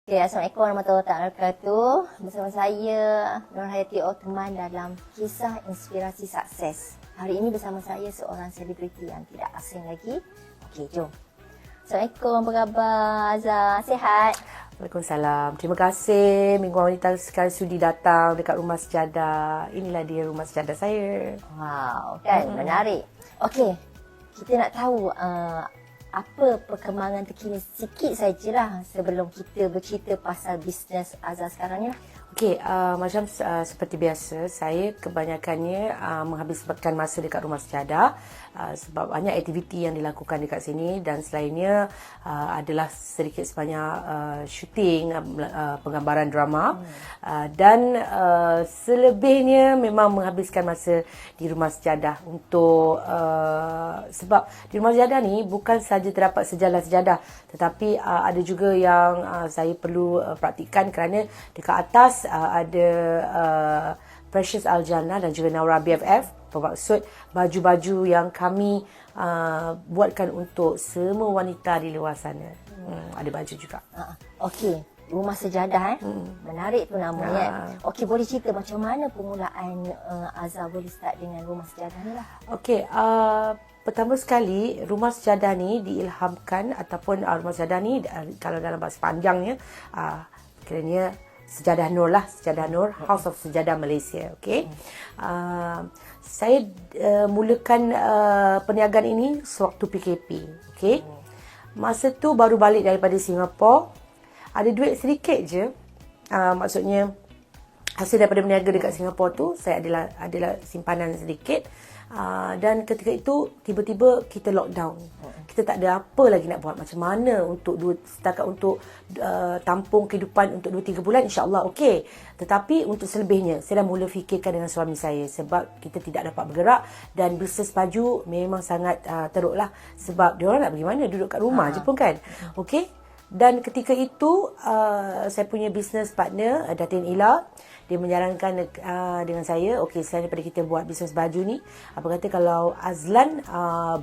Okay, Assalamualaikum warahmatullahi wabarakatuh. Bersama saya Nur Hayati Othman dalam kisah inspirasi sukses. Hari ini bersama saya seorang selebriti yang tidak asing lagi. Okey, jom. Assalamualaikum, apa khabar Azhar? Sihat? Waalaikumsalam. Terima kasih Minggu Wanita sekali sudi datang dekat Rumah Sejadah. Inilah dia Rumah Sejadah saya. Wow, kan menarik. Okey, kita nak tahu apa perkembangan terkini sikit sajalah sebelum kita bercerita pasal bisnes Azhar sekarang ni lah. Okey, macam seperti biasa, saya kebanyakannya menghabiskan masa dekat Rumah Sejadah sebab banyak aktiviti yang dilakukan dekat sini dan selainnya adalah sedikit sebanyak syuting, penggambaran drama dan selebihnya memang menghabiskan masa di Rumah Sejadah untuk sebab di Rumah Sejadah ni bukan saja terdapat sejadah-sejadah tetapi ada juga yang saya perlu praktikkan kerana dekat atas ada Precious Aljana dan juga Naura BFF, bermaksud baju-baju yang kami buatkan untuk semua wanita di luar sana. Ada baju juga. Okey, Rumah Sejadah menarik tu namanya. Okey, boleh cerita macam mana permulaan Azhar boleh start dengan Rumah Sejadah ni lah? Okey, pertama sekali Rumah Sejadah ni diilhamkan ataupun Rumah Sejadah ni kalau dalam bahasa panjangnya kiranya Sejadah Nur lah, Sejadah Nur, House of Sejadah Malaysia. Okey. Saya mulakan perniagaan ini sewaktu PKP. Okey. Masa tu baru balik daripada Singapura. Ada duit sedikit je. Maksudnya hasil daripada berniaga dekat Singapura tu saya adalah simpanan sedikit. Dan ketika itu tiba-tiba kita lockdown. Kita tak ada apa lagi nak buat. Macam mana untuk setakat untuk tampung kehidupan untuk 2-3 bulan, insya-Allah okey. Tetapi untuk selebihnya saya dah mula fikirkan dengan suami saya sebab kita tidak dapat bergerak dan bisnes baju memang sangat teruklah sebab diorang nak pergi mana, duduk kat rumah je pun kan. Okey. Dan ketika itu saya punya business partner Datin Ila, dia menyarankan dengan saya, okey, selain daripada kita buat bisnes baju ni, apa kata kalau Azlan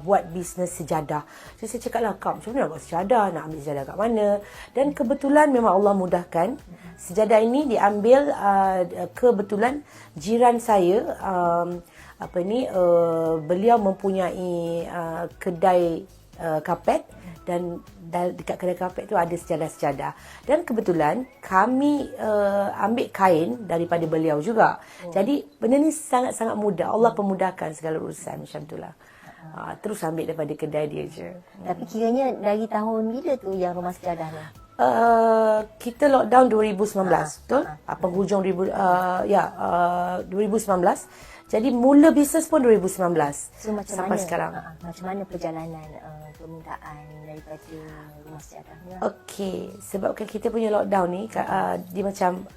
buat bisnes sejadah. So saya cakap lah, Kak, macam mana nak buat sejadah, nak ambil sejadah kat mana. Dan kebetulan memang Allah mudahkan, sejadah ini diambil kebetulan jiran saya, beliau mempunyai kedai kapet dan dekat kedai kapet tu ada sejadah-sejadah. Dan kebetulan kami ambil kain daripada beliau juga. Jadi benda ni sangat-sangat mudah. Allah pemudahkan segala urusan macam itulah. Terus ambil daripada kedai dia je. Tapi kiranya dari tahun bila tu yang Rumah Sejadah ni? Kita lockdown 2019, betul? Penghujung 2019. Jadi mula bisnes pun 2019. So, macam sampai mana, sekarang. macam mana perjalanan permintaan daripada Rumah Sejadah ni? Okey, sebabkan kita punya lockdown ni dia macam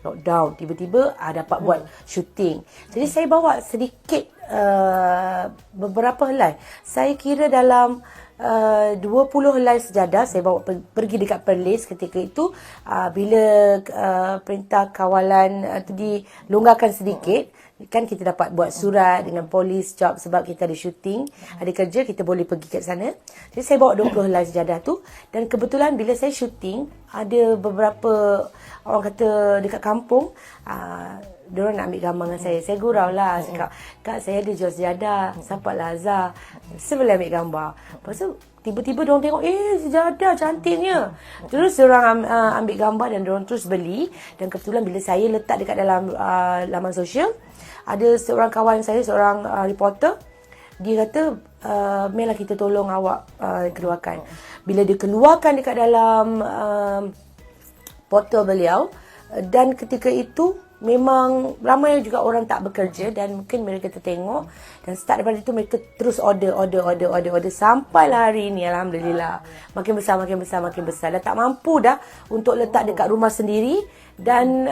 lockdown, tiba-tiba dapat buat syuting. Jadi saya bawa sedikit beberapa helai. Saya kira dalam 20 helai sejadah saya bawa pergi dekat Perlis ketika itu bila perintah kawalan tu dilonggarkan sedikit, kan kita dapat buat surat dengan polis job sebab kita ada syuting, ada kerja, kita boleh pergi kat sana. Jadi saya bawa 20 helai sejadah tu dan kebetulan bila saya syuting ada beberapa orang kata dekat kampung diorang nak ambil gambar dengan saya. Saya gurau lah. Cakap, Kak, saya ada jual sejadah. Sampailah Azhar. Saya boleh ambil gambar. Lepas tu, tiba-tiba diorang tengok, sejadah cantiknya. Terus diorang ambil gambar dan diorang terus beli. Dan kebetulan bila saya letak dekat dalam laman sosial, ada seorang kawan saya, seorang reporter, dia kata, Mel, kita tolong awak keluarkan. Bila dia keluarkan dekat dalam portal beliau, dan ketika itu memang ramai juga orang tak bekerja dan mungkin mereka tertengok dan start daripada itu mereka terus order sampailah hari ini, alhamdulillah makin besar dah tak mampu dah untuk letak dekat rumah sendiri dan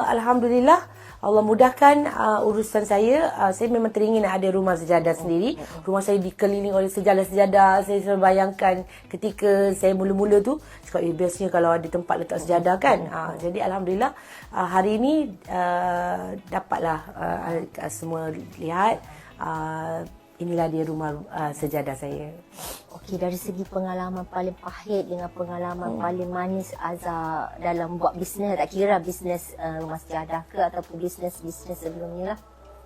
alhamdulillah Allah mudahkan urusan saya. Saya memang teringin nak ada rumah sejadah sendiri. Rumah saya dikelilingi oleh sejadah-sejadah. Saya selalu bayangkan ketika saya mula-mula tu, cakap biasanya kalau ada tempat letak sejadah kan. Jadi alhamdulillah hari ini dapatlah semua lihat. inilah dia rumah sejadah saya. Okey, dari segi pengalaman paling pahit dengan pengalaman paling manis Azhar dalam buat bisnes, tak kira bisnes rumah sejadah ke ataupun bisnes sebelumnya lah,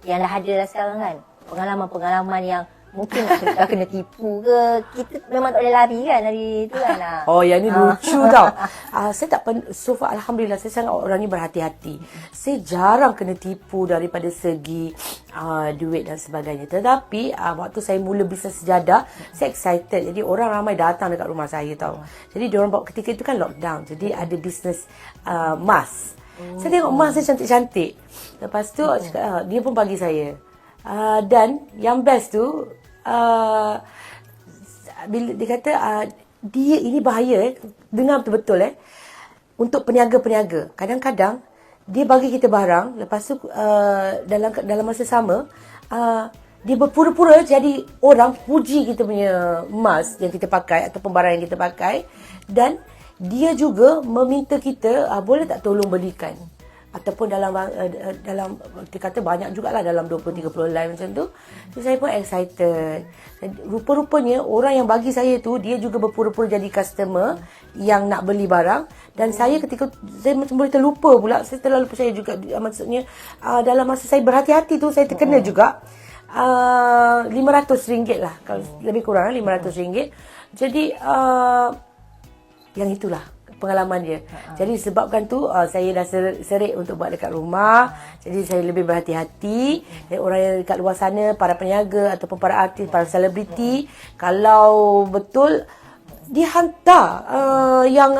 yang dah ada dah sekarang kan, pengalaman-pengalaman yang mungkin dah kena tipu ke, kita memang tak boleh lari kan dari tu kan. Oh, yang ni lucu tau. Saya tak so far, alhamdulillah, saya sangat orang ni berhati-hati. Saya jarang kena tipu daripada segi duit dan sebagainya. Tetapi waktu saya mula bisnes sejadah, saya excited. Jadi orang ramai datang dekat rumah saya tau. Jadi diorang bawa, ketika itu kan lockdown. Jadi ada bisnes emas. Saya tengok emas dia cantik-cantik. Lepas tu dia pun bagi saya. Dan yang best tu, bila dia kata dia ini bahaya, dengar betul-betul untuk peniaga-peniaga. Kadang-kadang dia bagi kita barang, lepas tu dalam masa sama dia berpura-pura jadi orang puji kita punya emas yang kita pakai ataupun barang yang kita pakai, dan dia juga meminta kita boleh tak tolong belikan. Ataupun dalam dia kata banyak jugalah, dalam 20-30 helai macam tu. So, saya pun excited. Rupa-rupanya orang yang bagi saya tu, dia juga berpura-pura jadi customer yang nak beli barang. Dan saya ketika, saya macam boleh terlupa pula. Saya terlalu percaya juga. Maksudnya dalam masa saya berhati-hati tu, saya terkena juga RM500 lah. Kalau lebih kurang RM500. Jadi yang itulah pengalaman dia. Jadi sebabkan tu saya dah serik untuk buat dekat rumah. Jadi saya lebih berhati-hati. Orang yang dekat luar sana, para peniaga ataupun para artis, para selebriti, kalau betul dia hantar yang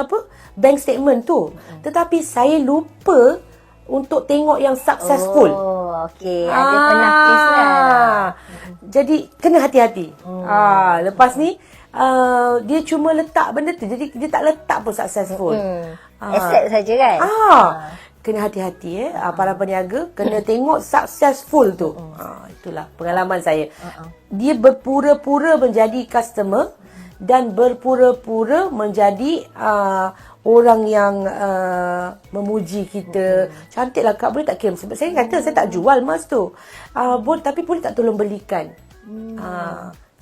bank statement tu. Tetapi saya lupa untuk tengok yang successful. Oh, okey. Ada penafis lah. Jadi kena hati-hati. Lepas ni dia cuma letak benda tu, jadi dia tak letak pun successful. Accept saja kan. Kena hati-hati para peniaga kena tengok successful tu. Itulah pengalaman saya. Dia berpura-pura menjadi customer dan berpura-pura menjadi orang yang memuji kita. Cantiklah Kak, boleh tak kirim? Sebab saya kata saya tak jual emas tu. Tapi boleh tak tolong belikan?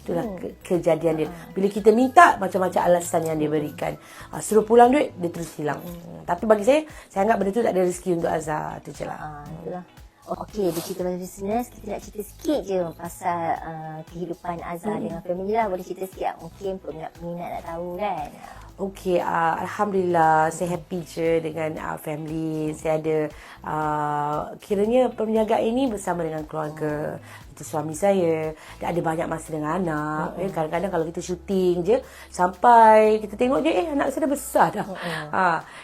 Itulah kejadian dia. Bila kita minta, macam-macam alasan yang dia berikan. Suruh pulang duit, dia terus hilang. Tapi bagi saya anggap benda tu tak ada rezeki untuk Azhar. Itu je lah. Itulah. Okey, bercerita pasal bisnes, kita nak cerita sikit je pasal kehidupan Azhar dengan family lah. Boleh cerita sikit tak? Mungkin peminat nak tahu kan. Okey, alhamdulillah saya happy je dengan family. Saya ada kiranya perniagaan ini bersama dengan keluarga. Itu suami saya. Dan ada banyak masa dengan anak. Kadang-kadang kalau kita syuting je, sampai kita tengok je anak saya dah besar dah.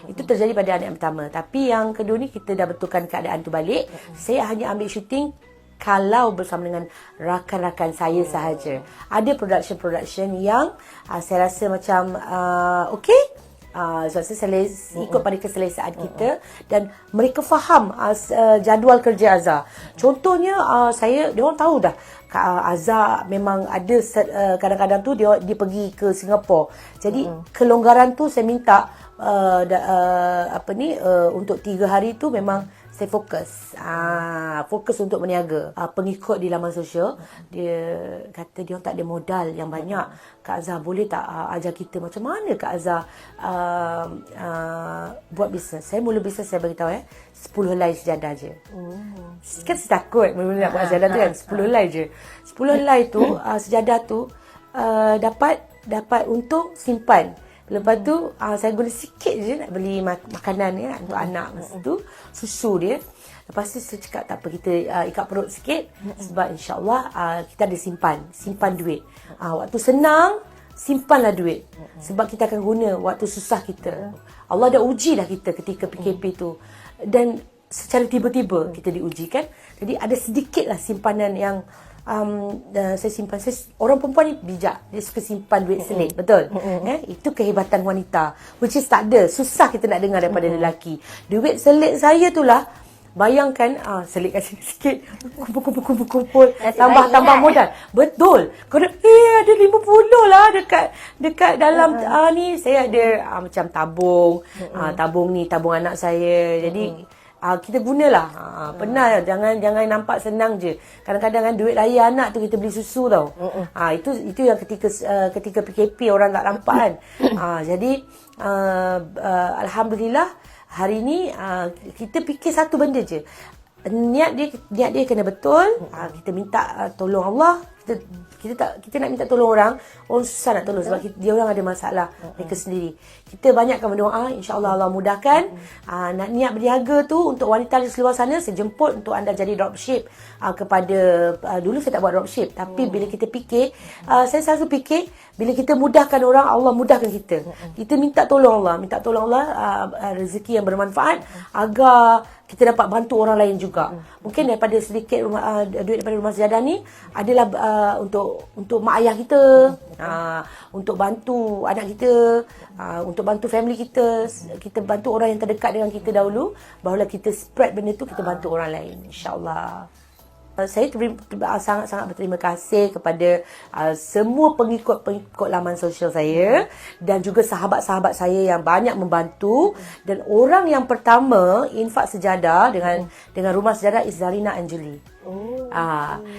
Itu terjadi pada anak yang pertama. Tapi yang kedua ni kita dah betulkan keadaan tu balik. Saya hanya ambil syuting kalau bersama dengan rakan-rakan saya sahaja. Ada production yang saya rasa macam okey. Sebab saya ikut pada keselesaan kita dan mereka faham jadual kerja Azhar. Contohnya dia orang tahu dah Azhar memang ada kadang-kadang tu dia pergi ke Singapura. Jadi kelonggaran tu saya minta untuk 3 hari tu memang saya fokus untuk berniaga. Pengikut di laman sosial, dia kata dia tak ada modal yang banyak. Kak Azhar boleh tak ajar kita macam mana Kak Azhar buat bisnes. Saya mula bisnes, saya beritahu 10 helai sejadah je. Kan saya takut mula nak buat sejadah tu kan, 10 helai je. 10 helai tu sejadah tu dapat untung simpan. Lepas tu saya guna sikit je nak beli makanan untuk anak masa tu, susu dia. Lepas tu saya cakap tak apa, kita ikat perut sikit sebab insya-Allah kita ada simpan duit. Waktu senang simpanlah duit sebab kita akan guna waktu susah kita. Allah dah uji dah kita ketika PKP tu. Dan secara tiba-tiba kita diujikan. Jadi ada sedikitlah simpanan yang saya simpan. Orang perempuan ni bijak. Dia suka simpan duit selit. Betul? Itu kehebatan wanita. Which is tak ada. Susah kita nak dengar daripada lelaki. Duit selit saya tu lah. Bayangkan, selit kat sini sikit. Kumpul. Tambah modal. Betul. Kena, ada 50 lah dekat dalam ni. Saya ada macam tabung. Tabung ni, tabung anak saya. Jadi, kita gunalah. Pernah jangan nampak senang je. Kadang-kadang kan duit raya anak tu kita beli susu tau. Itu yang ketika PKP orang tak nampak kan. Jadi alhamdulillah hari ni kita fikir satu benda je. Niat dia kena betul. Kita minta tolong Allah. Kita nak minta tolong orang susah nak tolong sebab dia orang ada masalah mereka sendiri. Kita banyakkan berdoa, insya-Allah Allah mudahkan. Nak niat berniaga tu untuk wanita di seluar sana, saya jemput untuk anda jadi dropship kepada dulu saya tak buat dropship, tapi bila kita fikir, saya selalu fikir bila kita mudahkan orang, Allah mudahkan kita. Kita minta tolong Allah, rezeki yang bermanfaat agar kita dapat bantu orang lain juga. Mungkin daripada sedikit duit daripada Rumah Sejadah ni adalah untuk mak ayah kita, untuk bantu anak kita, untuk bantu family kita. Kita bantu orang yang terdekat dengan kita dahulu, barulah kita spread benda tu, kita bantu orang lain, insya-Allah. Saya sangat-sangat berterima kasih kepada semua pengikut laman sosial saya dan juga sahabat-sahabat saya yang banyak membantu. Dan orang yang pertama infak sejadah dengan Rumah Sejadah is Zarina Anjuli.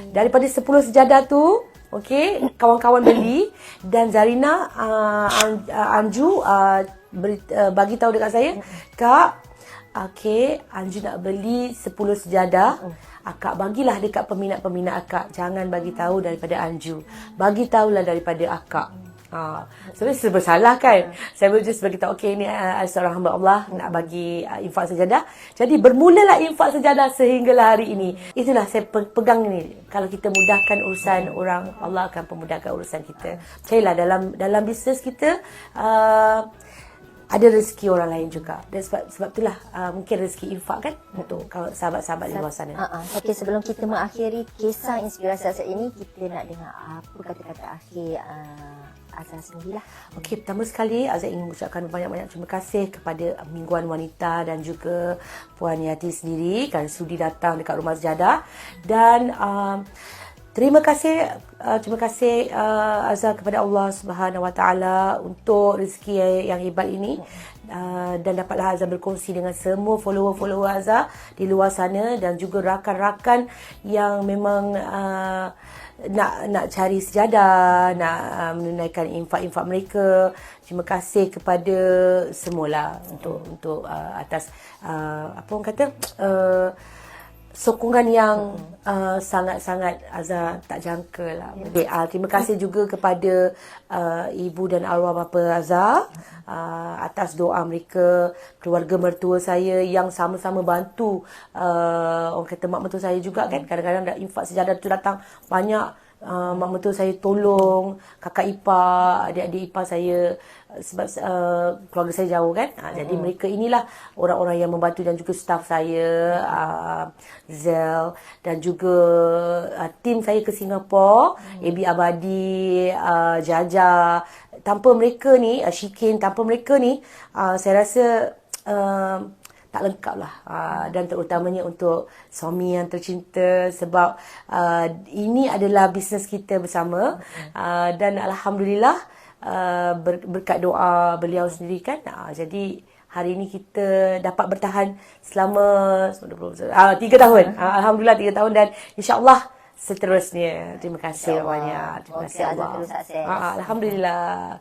Daripada 10 sejadah tu, okey, kawan-kawan beli dan Zarina Anju bagi tahu dekat saya, Kak, okey, Anju nak beli 10 sejadah. Akak bagilah dekat peminat-peminat akak. Jangan bagi tahu daripada Anju. Bagi tahulah daripada akak. Sebenarnya serba salah kan. Saya just bagi tahu, okey, ni seorang hamba Allah nak bagi infak sejadah. Jadi bermulalah infak sejadah sehinggalah hari ini. Itulah saya pegang ni. Kalau kita mudahkan urusan orang, Allah akan pemudahkan urusan kita. Percayalah dalam bisnes kita ada rezeki orang lain juga. Dan sebab itulah mungkin rezeki infak kan untuk sahabat-sahabat di luar sana. Okey, sebelum kita mengakhiri kisah inspirasi Azhar ini, kita nak dengar apa kata-kata akhir Azhar sendirilah. Okey, pertama sekali Azhar ingin mengucapkan banyak-banyak terima kasih kepada Mingguan Wanita dan juga Puan Yati sendiri kerana sudi datang dekat Rumah Sejadah. Dan terima kasih Azhar kepada Allah Subhanahu Wa Taala untuk rezeki yang hebat ini, dan dapatlah Azhar berkongsi dengan semua follower-follower Azhar di luar sana dan juga rakan-rakan yang memang nak cari sejadah, nak menunaikan infak-infak mereka. Terima kasih kepada semualah untuk atas apa orang kata sokongan yang sangat-sangat Azhar tak jangka lah. Terima kasih juga kepada ibu dan arwah bapa Azhar atas doa mereka, keluarga mertua saya yang sama-sama bantu. Orang kata mak mertua saya juga kan, kadang-kadang infak sejadah tu datang banyak. Mak mertua saya tolong, kakak ipar, adik-adik ipar saya, sebab keluarga saya jauh kan. Jadi mereka inilah orang-orang yang membantu, dan juga staf saya, Zel, dan juga tim saya ke Singapura, AB Abadi, Jaja. Tanpa mereka ni, Shikin, tanpa mereka ni, saya rasa tak lengkap lah. Dan terutamanya untuk suami yang tercinta, sebab ini adalah bisnes kita bersama. Dan alhamdulillah berkat doa beliau sendiri kan, jadi hari ini kita dapat bertahan selama 3 tahun. Alhamdulillah 3 tahun, dan insya-Allah seterusnya. Terima kasih banyak. Terima kasih Allah. Azhar terus sukses. Alhamdulillah.